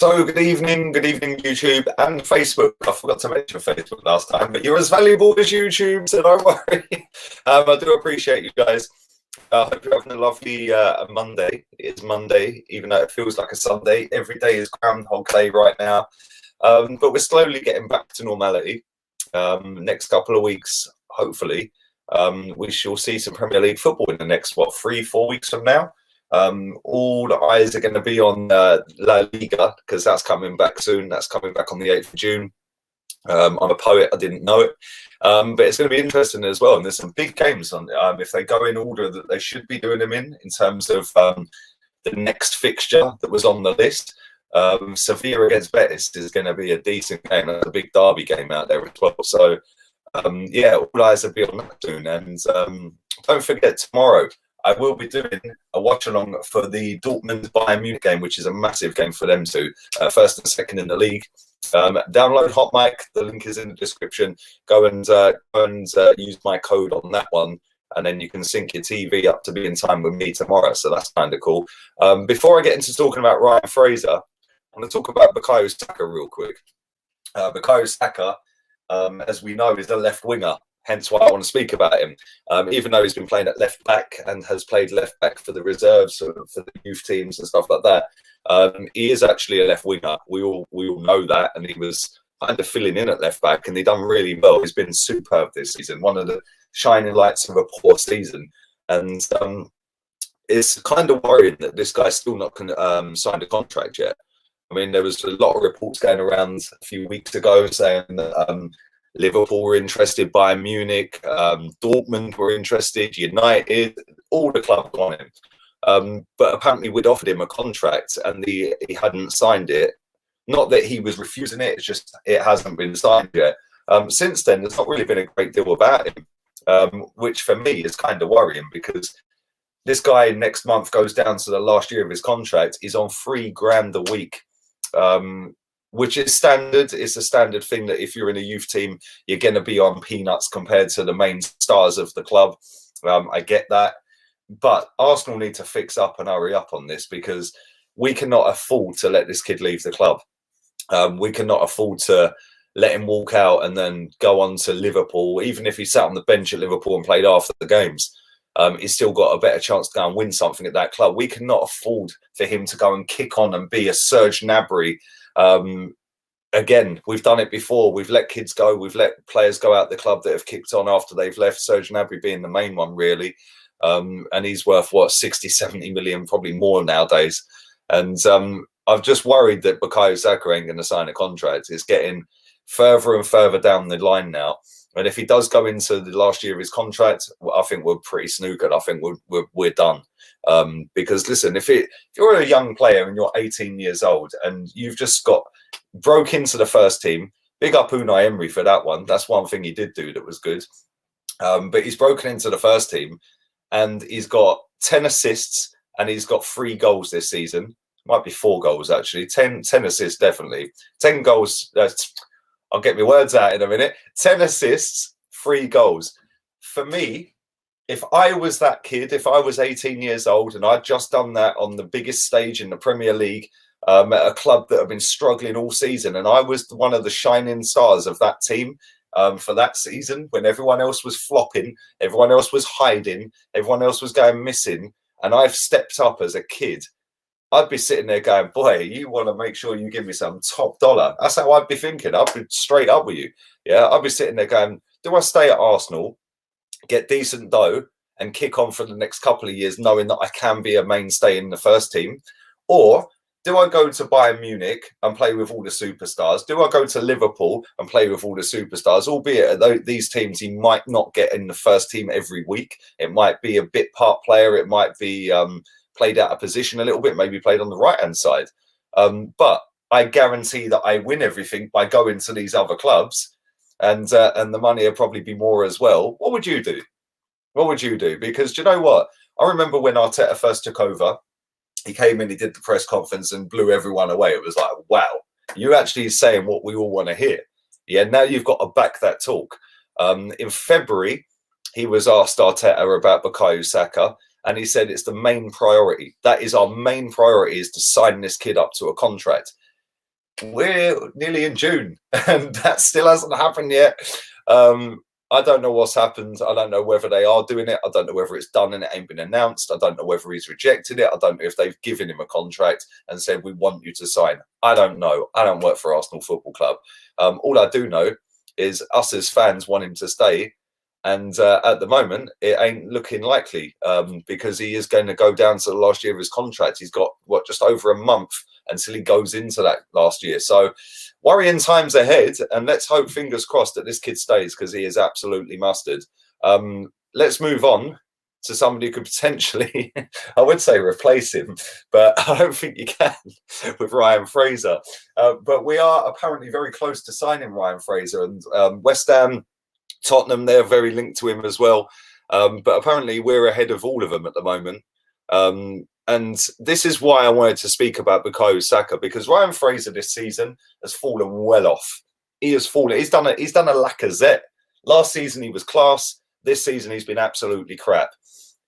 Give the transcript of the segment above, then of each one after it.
So good evening YouTube and Facebook. I forgot to mention Facebook last time, but you're as valuable as YouTube, so don't worry. I do appreciate you guys. I hope you're having a lovely Monday. It's Monday, even though it feels like a Sunday. Every day is Groundhog Day right now, but we're slowly getting back to normality. Next couple of weeks, hopefully, we shall see some Premier League football in the next 3-4 weeks from now. All the eyes are going to be on La Liga because that's coming back soon. That's coming back on the 8th of June. I'm a poet, I didn't know it, but it's going to be interesting as well. And there's some big games on if they go in order that they should be doing them in terms of the next fixture that was on the list. Sevilla against Betis is going to be a decent game. That's a big derby game out there as well. So yeah, all eyes will be on that soon. And don't forget, tomorrow I will be doing a watch-along for the Dortmund-Bayern Munich game, which is a massive game for them too. First and second in the league. Download HOTMIC. The link is in the description. Go and use my code on that one, and then you can sync your TV up to be in time with me tomorrow. So that's kind of cool. Before I get into talking about Ryan Fraser, I'm going to talk about Bukayo Saka real quick. Bukayo Saka, as we know, is a left winger. Hence why I want to speak about him. Even though he's been playing at left back and has played left back for the reserves, for the youth teams and stuff like that, he is actually a left winger. We all know that, and he was kind of filling in at left back, and he done really well. He's been superb this season, one of the shining lights of a poor season, and it's kind of worrying that this guy's still not signed a contract yet. I mean, there was a lot of reports going around a few weeks ago saying that Liverpool were interested, Bayern Munich, Dortmund were interested, United, all the clubs want him. But apparently we'd offered him a contract and he hadn't signed it. Not that he was refusing it, it's just it hasn't been signed yet. Since then, there's not really been a great deal about him, which for me is kind of worrying because this guy next month goes down to the last year of his contract. He's on $3,000 a week. Which is standard. It's a standard thing that if you're in a youth team, you're going to be on peanuts compared to the main stars of the club. I get that. But Arsenal need to fix up and hurry up on this because we cannot afford to let this kid leave the club. We cannot afford to let him walk out and then go on to Liverpool. Even if he sat on the bench at Liverpool and played after the games, he's still got a better chance to go and win something at that club. We cannot afford for him to go and kick on and be a Serge Gnabry. Again, we've done it before. We've let kids go. We've let players go out the club that have kicked on after they've left. Serge Gnabry being the main one, really. And he's worth, 60, 70 million, probably more nowadays. And I've just worried that Bukayo Saka ain't going to sign a contract. It's getting further and further down the line now. And if he does go into the last year of his contract, I think we're pretty snookered. I think we're done. Because listen, if you're a young player and you're 18 years old and you've just broke into the first team, big up Unai Emery for that one. That's one thing he did do that was good. But he's broken into the first team and he's got 10 assists and he's got 3 goals this season. Might be 4 goals actually. 10 assists definitely. 10 goals. I'll get my words out in a minute. 10 assists, 3 goals. For me, if I was that kid, if I was 18 years old and I'd just done that on the biggest stage in the Premier League at a club that have been struggling all season, and I was one of the shining stars of that team for that season when everyone else was flopping, everyone else was hiding, everyone else was going missing, and I've stepped up as a kid, I'd be sitting there going, boy, you want to make sure you give me some top dollar. That's how I'd be thinking. I'd be straight up with you. Yeah, I'd be sitting there going, do I stay at Arsenal, get decent dough and kick on for the next couple of years knowing that I can be a mainstay in the first team? Or do I go to Bayern Munich and play with all the superstars? Do I go to Liverpool and play with all the superstars? Albeit at these teams, he might not get in the first team every week. It might be a bit part player. It might be played out of position a little bit, maybe played on the right-hand side. But I guarantee that I win everything by going to these other clubs. And the money will probably be more as well. What would you do? What would you do? Because do you know what? I remember when Arteta first took over, he came in, he did the press conference and blew everyone away. It was like, wow, you're actually saying what we all want to hear. Yeah, now you've got to back that talk. In February, he was asked Arteta about Bukayo Saka, and he said it's the main priority. That is our main priority, is to sign this kid up to a contract. We're nearly in June and that still hasn't happened yet. I don't know what's happened. I don't know whether they are doing it. I don't know whether it's done and it ain't been announced. I don't know whether he's rejected it. I don't know if they've given him a contract and said, we want you to sign. I don't know. I don't work for Arsenal Football Club. All I do know is us as fans want him to stay. And at the moment, it ain't looking likely because he is going to go down to the last year of his contract. He's got, just over a month until he goes into that last year. So worrying times ahead, and let's hope, fingers crossed, that this kid stays, because he is absolutely mustard. Let's move on to somebody who could potentially, I would say, replace him, but I don't think you can with Ryan Fraser. But we are apparently very close to signing Ryan Fraser, and West Ham, Tottenham, they're very linked to him as well. But apparently we're ahead of all of them at the moment. And this is why I wanted to speak about Bukayo Saka, because Ryan Fraser this season has fallen well off. He has fallen. He's done a Lacazette. Last season he was class. This season he's been absolutely crap.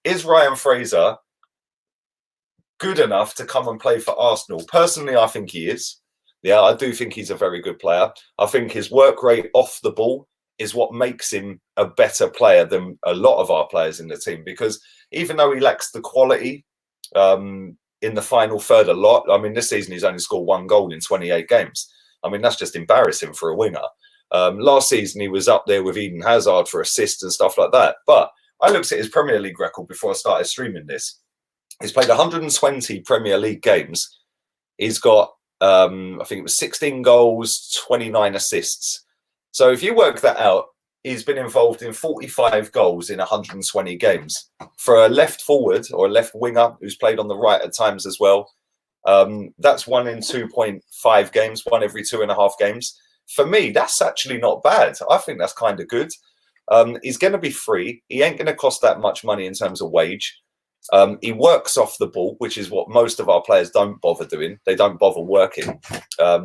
Is Ryan Fraser good enough to come and play for Arsenal? Personally, I think he is. Yeah, I do think he's a very good player. I think his work rate off the ball is what makes him a better player than a lot of our players in the team, because even though he lacks the quality in the final third a lot, I mean, this season he's only scored 1 goal in 28 games. I mean, that's just embarrassing for a winger. Last season he was up there with Eden Hazard for assists and stuff like that. But I looked at his Premier League record before I started streaming this. He's played 120 Premier League games. He's got, I think it was 16 goals, 29 assists. So if you work that out, he's been involved in 45 goals in 120 games. For a left forward or a left winger who's played on the right at times as well, that's 1 in 2.5 games, 1 every 2.5 games. For me, that's actually not bad. I think that's kind of good. He's going to be free. He ain't going to cost that much money in terms of wage. He works off the ball, which is what most of our players don't bother doing. They don't bother working.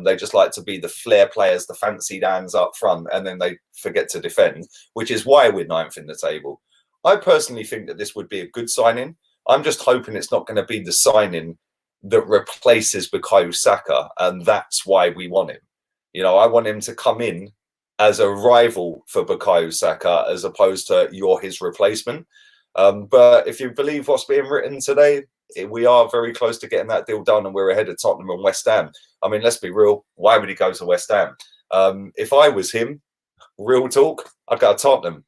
They just like to be the flair players, the fancied hands up front, and then they forget to defend, which is why we're 9th in the table. I personally think that this would be a good signing. I'm just hoping it's not going to be the signing that replaces Bukayo Saka, and that's why we want him. You know, I want him to come in as a rival for Bukayo Saka, as opposed to you're his replacement. But if you believe what's being written today, we are very close to getting that deal done, and we're ahead of Tottenham and West Ham. I mean, let's be real. Why would he go to West Ham? If I was him, real talk, I'd go to Tottenham.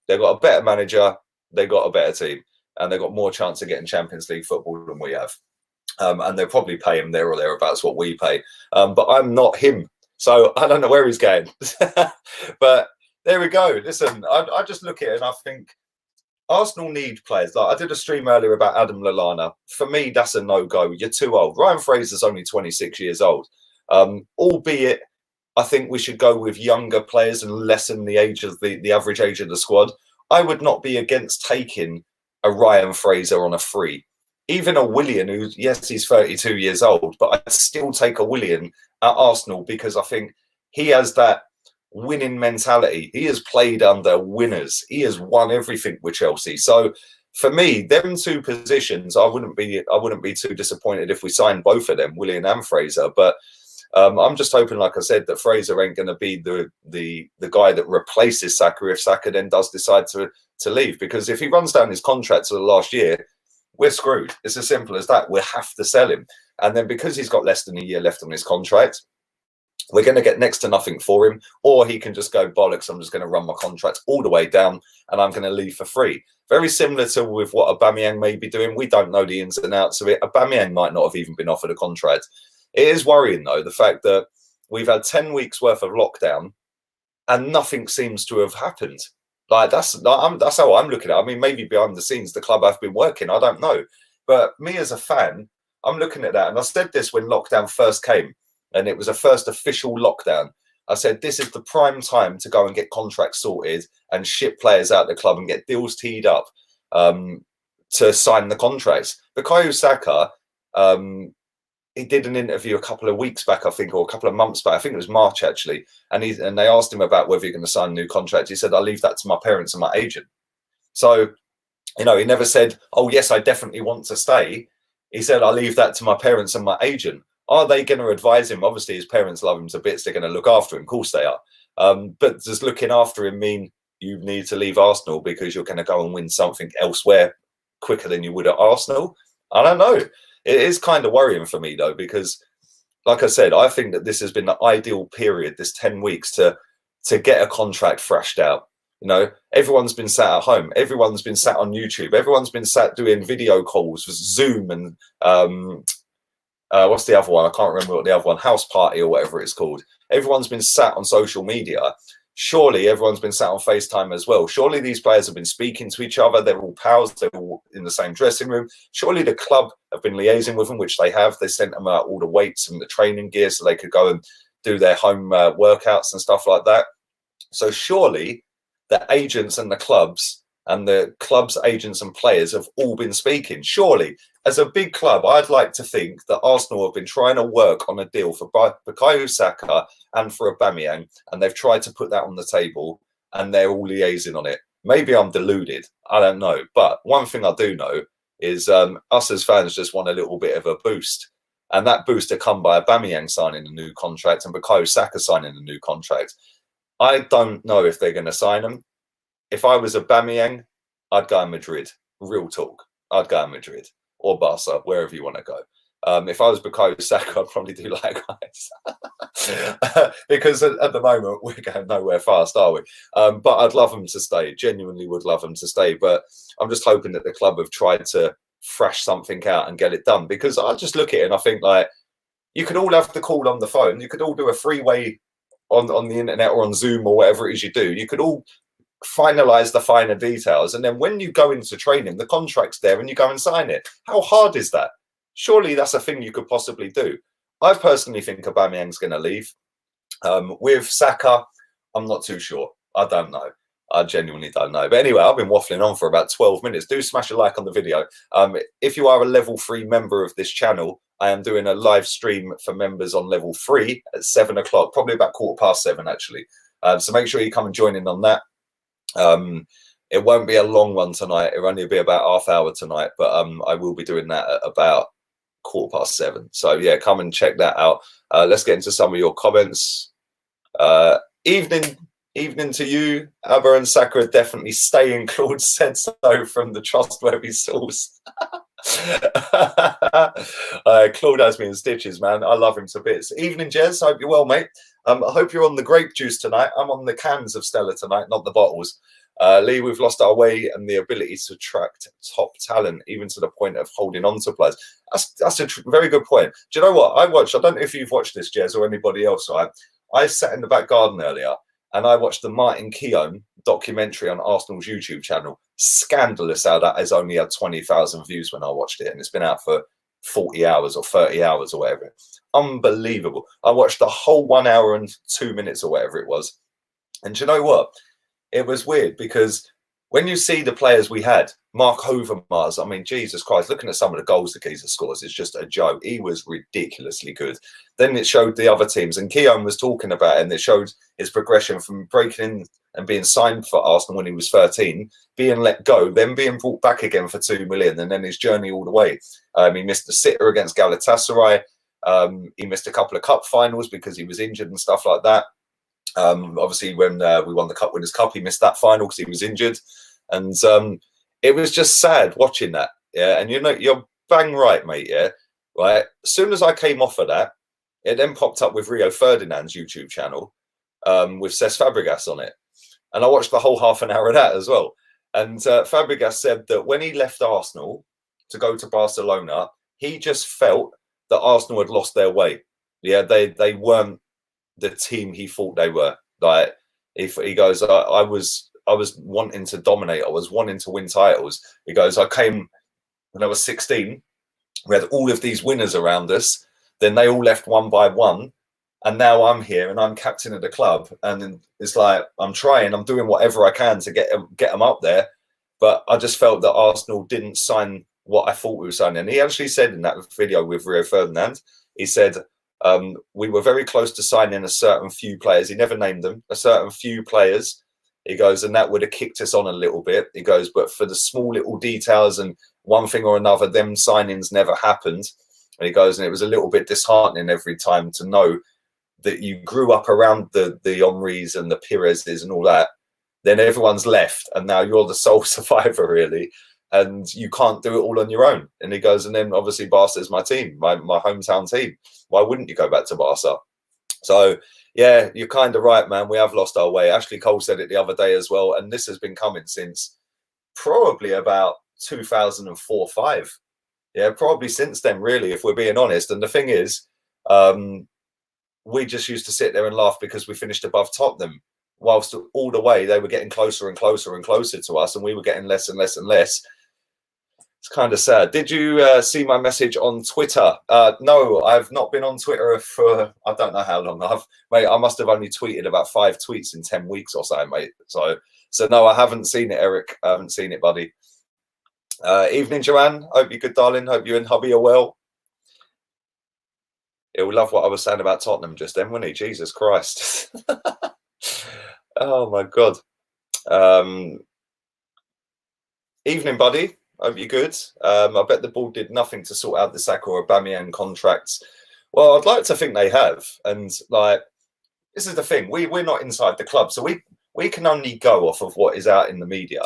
They've got a better manager. They've got a better team, and they've got more chance of getting Champions League football than we have. And they'll probably pay him there or thereabouts what we pay. But I'm not him, so I don't know where he's going. But there we go. Listen, I just look at it and I think, Arsenal need players. Like I did a stream earlier about Adam Lallana. For me, that's a no-go. You're too old. Ryan Fraser's only 26 years old. Albeit, I think we should go with younger players and lessen the age of the average age of the squad. I would not be against taking a Ryan Fraser on a free. Even a Willian, who, yes, he's 32 years old, but I'd still take a Willian at Arsenal, because I think he has that winning mentality. He has played under winners. He has won everything with Chelsea. So for me, them two positions, I wouldn't be too disappointed if we signed both of them, Willian and Fraser. But I'm just hoping, like I said, that Fraser ain't going to be the guy that replaces Saka if Saka then does decide to leave. Because if he runs down his contract to the last year, we're screwed. It's as simple as that. We'll have to sell him. And then because he's got less than a year left on his contract, we're going to get next to nothing for him, or he can just go, bollocks, I'm just going to run my contract all the way down and I'm going to leave for free. Very similar to with what Aubameyang may be doing. We don't know the ins and outs of it. Aubameyang might not have even been offered a contract. It is worrying, though, the fact that we've had 10 weeks worth of lockdown and nothing seems to have happened. Like that's how I'm looking at it. I mean, maybe behind the scenes, the club have been working. I don't know. But me as a fan, I'm looking at that. And I said this when lockdown first came, and it was a first official lockdown. I said, this is the prime time to go and get contracts sorted and ship players out the club and get deals teed up to sign the contracts. Bukayo Saka, he did an interview a couple of weeks back, I think, or a couple of months back. I think it was March, actually. And they asked him about whether you're going to sign a new contract. He said, I'll leave that to my parents and my agent. So You know, he never said, "Oh yes, I definitely want to stay." He said, "I leave that to my parents and my agent." Are they going to advise him? Obviously, his parents love him to bits. They're going to look after him. Of course, they are. But does looking after him mean you need to leave Arsenal because you're going to go and win something elsewhere quicker than you would at Arsenal? I don't know. It is kind of worrying for me though, because, like I said, I think that this has been the ideal period, this 10 weeks, to get a contract thrashed out. You know, everyone's been sat at home. Everyone's been sat on YouTube. Everyone's been sat doing video calls with Zoom and what's the other one? I can't remember what the other one, House Party or whatever it's called. Everyone's been sat on social media. Surely everyone's been sat on FaceTime as well. Surely these players have been speaking to each other. They're all pals. They're all in the same dressing room. Surely the club have been liaising with them, which they have. They sent them out all the weights and the training gear so they could go and do their home workouts and stuff like that. So surely the agents and the clubs agents and players have all been speaking. Surely, as a big club, I'd like to think that Arsenal have been trying to work on a deal for Bukayo Saka and for Aubameyang, and they've tried to put that on the table, and they're all liaising on it. Maybe I'm deluded. I don't know. But one thing I do know is us as fans just want a little bit of a boost. And that boost to come by Aubameyang signing a new contract and Bukayo Saka signing a new contract. I don't know if they're going to sign him. If I was Aubameyang, I'd go in Madrid. Real talk. I'd go in Madrid or Barca, wherever you want to go. If I was Bukayo Saka, I'd probably do likewise. Because at the moment, we're going nowhere fast, are we? But I'd love them to stay. Genuinely would love them to stay. But I'm just hoping that the club have tried to thrash something out and get it done. Because I just look at it and I think, like, you could all have the call on the phone. You could all do a freeway on the internet or on Zoom or whatever it is you do. You could all finalize the finer details, and then when you go into training, the contract's there and you go and sign it. How hard is that? Surely that's a thing you could possibly do. I personally think Aubameyang's going to leave. With Saka, I'm not too sure. I don't know. I genuinely don't know. But anyway, I've been waffling on for about 12 minutes. Do smash a like on the video. If you are a level 3 member of this channel, I am doing a live stream for members on level 3 at 7 o'clock, probably about 7:15 actually. So make sure you come and join in on that. It won't be a long one tonight. It'll only be about half hour tonight, but I will be doing that at about 7:15. So yeah, come and check that out. Let's get into some of your comments. Evening to you. Abba and Saka are definitely staying. Claude said so from the trustworthy source. Claude has me in stitches, man. I love him to bits. Evening, Jez. Hope you're well, mate. I hope you're on the grape juice tonight. I'm on the cans of Stella tonight, not the bottles. Lee, we've lost our way and the ability to attract top talent, even to the point of holding on to players. That's a very good point. Do you know what? I don't know if you've watched this, Jez, or anybody else, right? I sat in the back garden earlier and I watched the Martin Keown documentary on Arsenal's YouTube channel. Scandalous how that has only had 20,000 views when I watched it, and it's been out for 40 hours or 30 hours or whatever. Unbelievable. I watched the whole 1 hour and 2 minutes or whatever it was. And do you know what? It was weird because when you see the players we had, Mark Overmars, I mean, Jesus Christ, looking at some of the goals the geezer scores, it's just a joke. He was ridiculously good. Then it showed the other teams, and Keown was talking about it, and it showed his progression from breaking in and being signed for Arsenal when he was 13, being let go, then being brought back again for 2 million, and then his journey all the way. He missed the sitter against Galatasaray. He missed a couple of cup finals because he was injured and stuff like that. Obviously, when we won the Cup Winners' Cup, he missed that final because he was injured. And it was just sad watching that. Yeah, and you know, you're bang right, mate. Yeah, right. As soon as I came off of that, it then popped up with Rio Ferdinand's YouTube channel with Cesc Fabregas on it. And I watched the whole half an hour of that as well. And Fabregas said that when he left Arsenal to go to Barcelona, he just felt that Arsenal had lost their way. Yeah, they weren't the team he thought they were. Like, he goes, I was wanting to dominate. I was wanting to win titles. He goes, I came when I was 16. We had all of these winners around us. Then they all left one by one. And now I'm here and I'm captain of the club. And it's like, I'm doing whatever I can to get them up there. But I just felt that Arsenal didn't sign what I thought we were signing. And he actually said in that video with Rio Ferdinand, he said, we were very close to signing a certain few players. He never named them, a certain few players. He goes, and that would have kicked us on a little bit. He goes, but for the small little details and one thing or another, them signings never happened. And he goes, and it was a little bit disheartening every time to know that you grew up around the Henrys and the Perez's and all that. Then everyone's left, and now you're the sole survivor, really. And you can't do it all on your own. And he goes, and then obviously Barca is my team, my hometown team. Why wouldn't you go back to Barca? So, yeah, you're kind of right, man. We have lost our way. Ashley Cole said it the other day as well. And this has been coming since probably about 2004-05. Yeah, probably since then, really, if we're being honest. And the thing is, we just used to sit there and laugh because we finished above Tottenham, whilst all the way they were getting closer and closer and closer to us, and we were getting less and less and less. It's kind of sad. Did you see my message on Twitter? No, I've not been on Twitter for I don't know how long. Mate, I must have only tweeted about 5 tweets in 10 weeks or so, mate. So no, I haven't seen it, Eric. I haven't seen it, buddy. Evening, Joanne. Hope you're good, darling. Hope you and hubby are well. He'll love what I was saying about Tottenham just then, wouldn't he? Jesus Christ. Oh, my God. Evening, buddy. Hope you're good. I bet the board did nothing to sort out the Saka or Aubameyang contracts. Well, I'd like to think they have. And, like, this is the thing. We're not inside the club, so we can only go off of what is out in the media.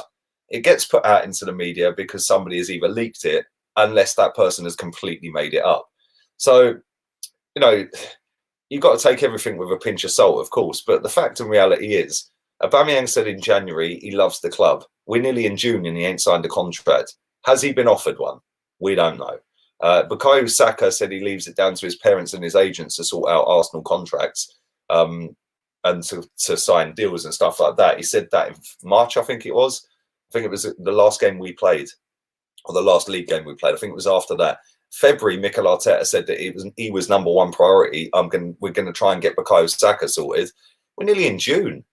It gets put out into the media because somebody has either leaked it, unless that person has completely made it up. So, you know, you've got to take everything with a pinch of salt, of course. But the fact and reality is, Aubameyang said in January he loves the club. We're nearly in June and he ain't signed a contract. Has he been offered one? We don't know. Bukayo Saka said he leaves it down to his parents and his agents to sort out Arsenal contracts and to sign deals and stuff like that. He said that in March, I think it was. I think it was the last game we played, or the last league game we played. I think it was after that. February, Mikel Arteta said that he was number one priority. We're going to try and get Bukayo Saka sorted. We're nearly in June.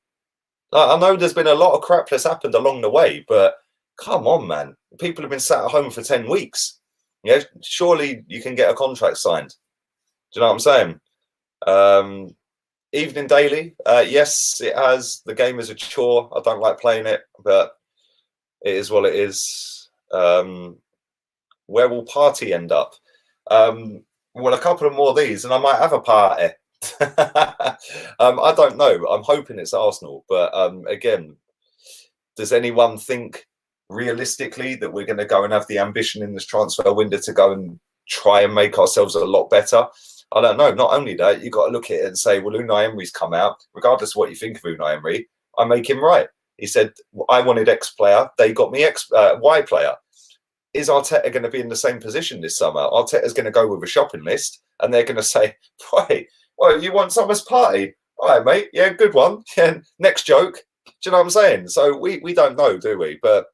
I know there's been a lot of crap that's happened along the way, but come on, man. People have been sat at home for 10 weeks. Yeah, surely you can get a contract signed. Do you know what I'm saying? Evening Daily. Yes, it has. The game is a chore. I don't like playing it, but it is what it is. Where will party end up? Well, a couple of more of these, and I might have a party. I don't know. I'm hoping it's Arsenal, but again, does anyone think realistically that we're going to go and have the ambition in this transfer window to go and try and make ourselves a lot better? I don't know. Not only that, you've got to look at it and say, well, Unai Emery's come out. Regardless of what you think of Unai Emery, I make him right. He said, I wanted X player. They got me Y player. Is Arteta going to be in the same position this summer? Arteta's going to go with a shopping list and they're going to say, right, well, you want Summer's party? All right, mate. Yeah, good one. Yeah, next joke. Do you know what I'm saying? So we don't know, do we? But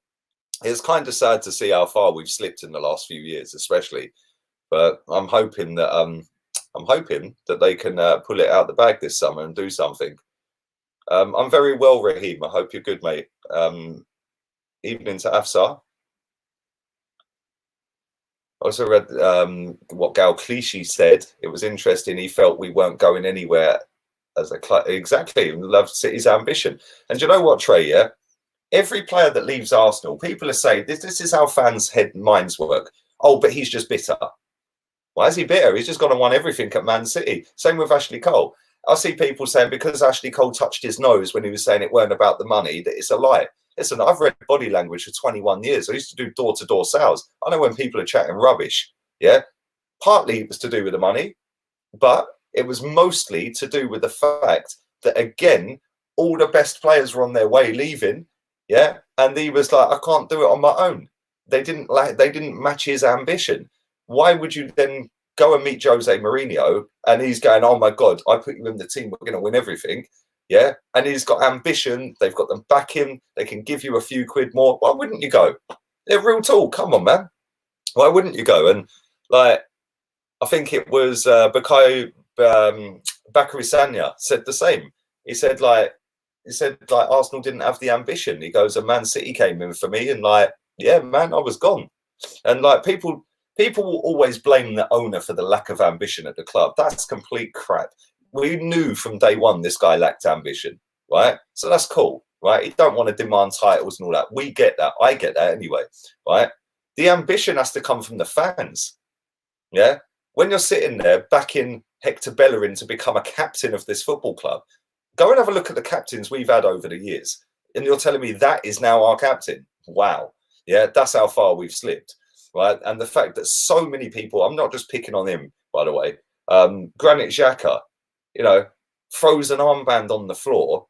it's kind of sad to see how far we've slipped in the last few years, especially. But I'm hoping that they can pull it out the bag this summer and do something. I'm very well, Raheem. I hope you're good, mate. Evening to Afsar. I also read what Gal Clichy said. It was interesting. He felt we weren't going anywhere as a club. Exactly. Loved City's ambition. And do you know what, Trey? Yeah, every player that leaves Arsenal, people are saying this is how fans' minds work. Oh, but he's just bitter. Why is he bitter? He's just gone and won everything at Man City. Same with Ashley Cole. I see people saying because Ashley Cole touched his nose when he was saying it weren't about the money, that it's a lie. Listen, I've read body language for 21 years. I used to do door-to-door sales. I know when people are chatting rubbish, yeah? Partly it was to do with the money, but it was mostly to do with the fact that, again, all the best players were on their way leaving, yeah? And he was like, I can't do it on my own. They didn't match his ambition. Why would you then go and meet Jose Mourinho and he's going, oh, my God, I put you in the team. We're going to win everything. Yeah, and he's got ambition. They've got them backing. They can give you a few quid more. Why wouldn't you go? They're real tall. Come on, man. Why wouldn't you go? And like, I think it was Bukayo Bakary Sagna said the same. He said Arsenal didn't have the ambition. He goes, and Man City came in for me, and like, yeah, man, I was gone. And like people will always blame the owner for the lack of ambition at the club. That's complete crap. We knew from day one this guy lacked ambition, right? So that's cool. right? He don't want to demand titles and all that. We get that. I get that anyway, right? The ambition has to come from the fans. Yeah. When you're sitting there backing Hector Bellerin to become a captain of this football club, go and have a look at the captains we've had over the years. And you're telling me that is now our captain. Wow. Yeah, that's how far we've slipped. Right. And the fact that so many people, I'm not just picking on him, by the way, Granit Xhaka, you know, throws an armband on the floor,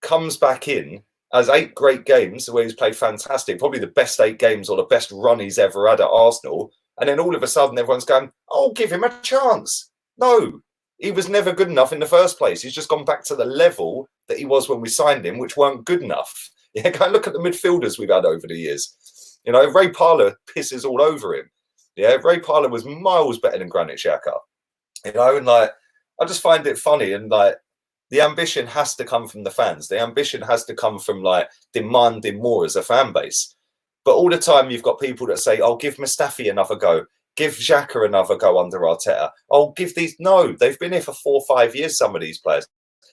comes back in, has 8 great games where he's played fantastic, probably the best 8 games or the best run he's ever had at Arsenal. And then all of a sudden everyone's going, oh, give him a chance. No, he was never good enough in the first place. He's just gone back to the level that he was when we signed him, which weren't good enough. Yeah, go and look at the midfielders we've had over the years. You know, Ray Parlour pisses all over him. Yeah, Ray Parlour was miles better than Granit Xhaka. You know, and like, I just find it funny. And like, the ambition has to come from the fans. The ambition has to come from like demanding more as a fan base. But all the time you've got people that say, oh, give Mustafi another go. Give Xhaka another go under Arteta. Oh, give these. No, they've been here for 4 or 5 years, some of these players.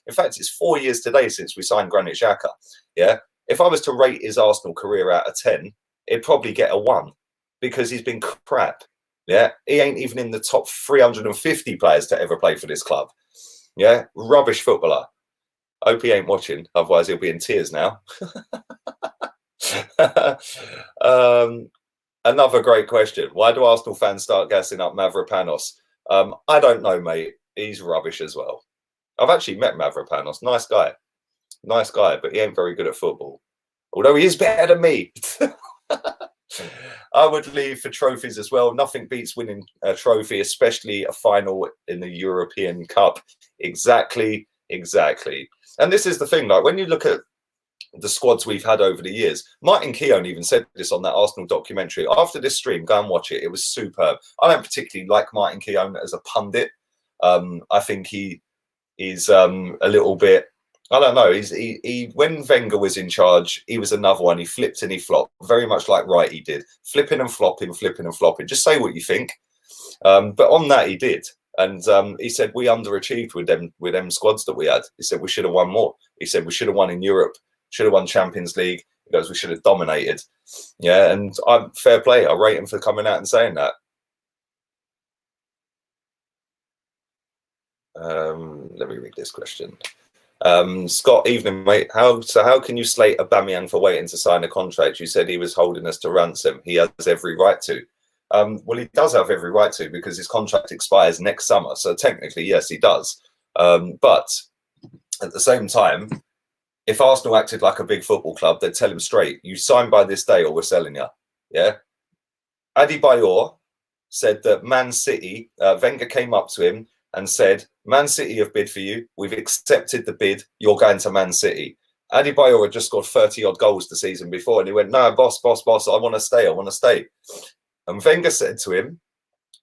In fact, it's 4 years today since we signed Granit Xhaka. Yeah. If I was to rate his Arsenal career out of 10, it'd probably get a 1 because he's been crap. Yeah. He ain't even in the top 350 players to ever play for this club. Yeah. Rubbish footballer. Hope he ain't watching. Otherwise, he'll be in tears now. Another great question. Why do Arsenal fans start gassing up Mavropanos? I don't know, mate. He's rubbish as well. I've actually met Mavropanos. Nice guy, but he ain't very good at football. Although he is better than me. I would leave for trophies as well. Nothing beats winning a trophy, especially a final in the European Cup. Exactly. And this is the thing. Like when you look at the squads we've had over the years. Martin Keown even said this on that Arsenal documentary. After this stream, go and watch it. It was superb. I don't particularly like Martin Keown as a pundit. I think he is a little bit, I don't know. He when Wenger was in charge, he was another one. He flipped and he flopped, very much like Wright he did. Flipping and flopping. Just say what you think. But on that he did. And he said we underachieved with them squads that we had. He said we should have won more. He said we should have won in Europe. Should have won Champions League. He goes, we should have dominated. Yeah, and I'm fair play. I rate him for coming out and saying that. Let me read this question. Scott, evening, mate. How can you slate Aubameyang for waiting to sign a contract? You said he was holding us to ransom. He has every right to. Well, he does have every right to because his contract expires next summer. So technically, yes, he does. But at the same time, if Arsenal acted like a big football club, they'd tell him straight, you sign by this day or we're selling you. Yeah. Adebayor said that Man City, Wenger came up to him and said, Man City have bid for you. We've accepted the bid. You're going to Man City. Adebayor had just scored 30-odd goals the season before. And he went, no, boss, I want to stay. And Wenger said to him,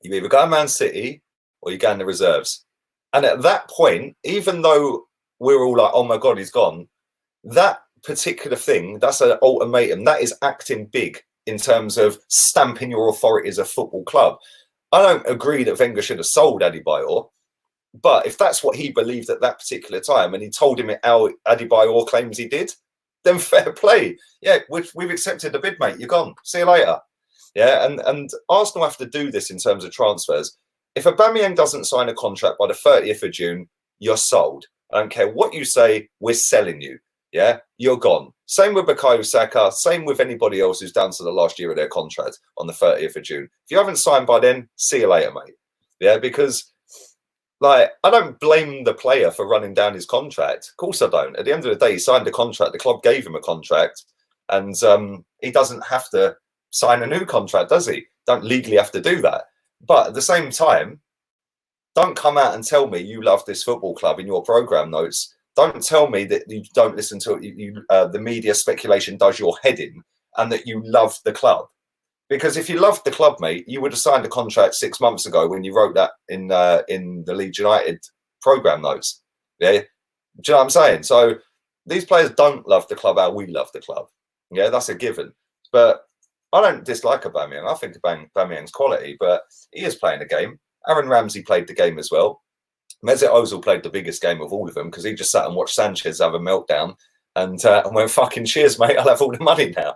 you either go to Man City or you go in the reserves. And at that point, even though we're all like, oh my God, he's gone, that particular thing, that's an ultimatum. That is acting big in terms of stamping your authority as a football club. I don't agree that Wenger should have sold Adebayor, but if that's what he believed at that particular time and he told him how Adebayor claims he did, then fair play. Yeah, we've accepted the bid, mate. You're gone. See you later. Yeah, and Arsenal have to do this in terms of transfers. If Aubameyang doesn't sign a contract by the 30th of June, you're sold. I don't care what you say, we're selling you. Yeah, you're gone. Same with Bukayo Saka. Same with anybody else who's down to the last year of their contract on the 30th of June. If you haven't signed by then, see you later, mate. Yeah, because like I don't blame the player for running down his contract. Of course I don't. At the end of the day, he signed a contract. The club gave him a contract, and he doesn't have to sign a new contract, does he? Don't legally have to do that. But at the same time, don't come out and tell me you love this football club in your program notes. Don't tell me that you don't listen to the media speculation does your head in and that you love the club. Because if you loved the club, mate, you would have signed a contract 6 months ago when you wrote that in the Leeds United program notes. Yeah, do you know what I'm saying? So these players don't love the club how we love the club. Yeah, that's a given. But I don't dislike Aubameyang. I think Aubameyang's quality, but he is playing the game. Aaron Ramsey played the game as well. Mesut Ozil played the biggest game of all of them because he just sat and watched Sanchez have a meltdown and went, fucking cheers, mate. I'll have all the money now.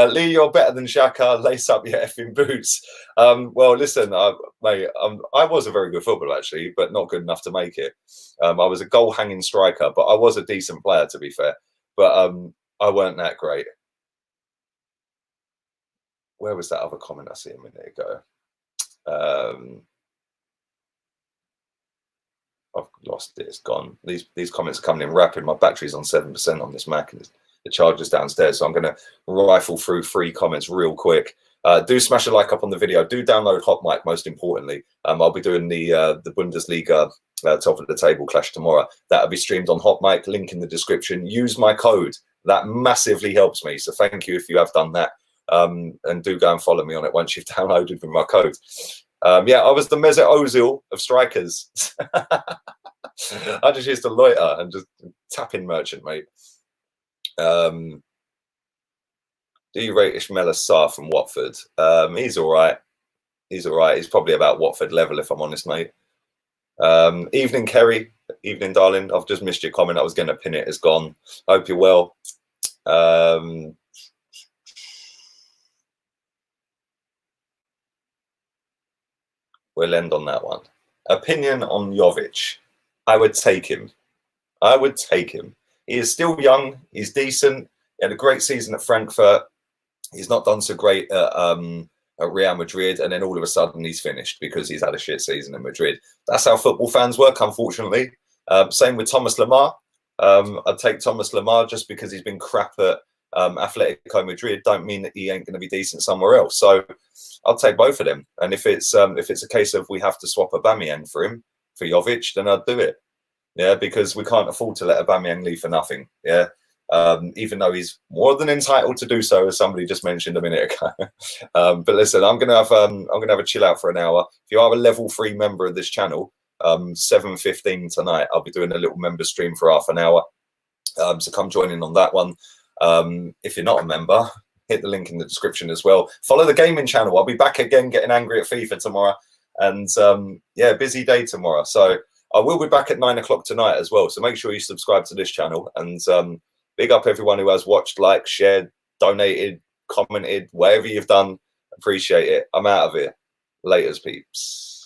Lee, you're better than Xhaka. Lace up your effing boots. Well, listen, mate, I was a very good footballer, actually, but not good enough to make it. I was a goal-hanging striker, but I was a decent player, to be fair. But I weren't that great. Where was that other comment I see a minute ago? I've lost it. It's gone. These comments are coming in rapid. My battery's on 7% on this Mac, and the charger's downstairs. So I'm going to rifle through 3 comments real quick. Do smash a like up on the video. Do download HOTMIC, most importantly. I'll be doing the Bundesliga top of the table clash tomorrow. That'll be streamed on HOTMIC. Link in the description. Use my code. That massively helps me. So thank you if you have done that. And do go and follow me on it once you've downloaded with my code. Yeah, I was the Mesut Ozil of strikers. I just used to loiter and just tap in merchant, mate. Do you rate Ismaila Sarr from Watford? He's all right. He's all right. He's probably about Watford level, if I'm honest, mate. Evening, Kerry. Evening, darling. I've just missed your comment. I was going to pin it. It's gone. Hope you're well. We'll end on that one. Opinion on Jovic. I would take him. I would take him. He is still young. He's decent. He had a great season at Frankfurt. He's not done so great at Real Madrid. And then all of a sudden he's finished because he's had a shit season in Madrid. That's how football fans work, unfortunately. Same with Thomas Lemar. I'd take Thomas Lemar just because he's been crap at Atletico Madrid. Don't mean that he ain't going to be decent somewhere else. So I'll take both of them. And if it's a case of we have to swap Aubameyang for him, for Jovic, then I'd do it. Yeah, because we can't afford to let Aubameyang leave for nothing. Yeah, even though he's more than entitled to do so, as somebody just mentioned a minute ago. But listen, I'm gonna have a chill out for an hour. If you are a level 3 member of this channel, 7:15 tonight, I'll be doing a little member stream for half an hour. So come join in on that one. If you're not a member, hit the link in the description as well. Follow the gaming channel. I'll be back again getting angry at FIFA tomorrow. And yeah, busy day tomorrow. So I will be back at 9 o'clock tonight as well. So make sure you subscribe to this channel. And big up everyone who has watched, liked, shared, donated, commented, whatever you've done. Appreciate it. I'm out of here. Laters, peeps.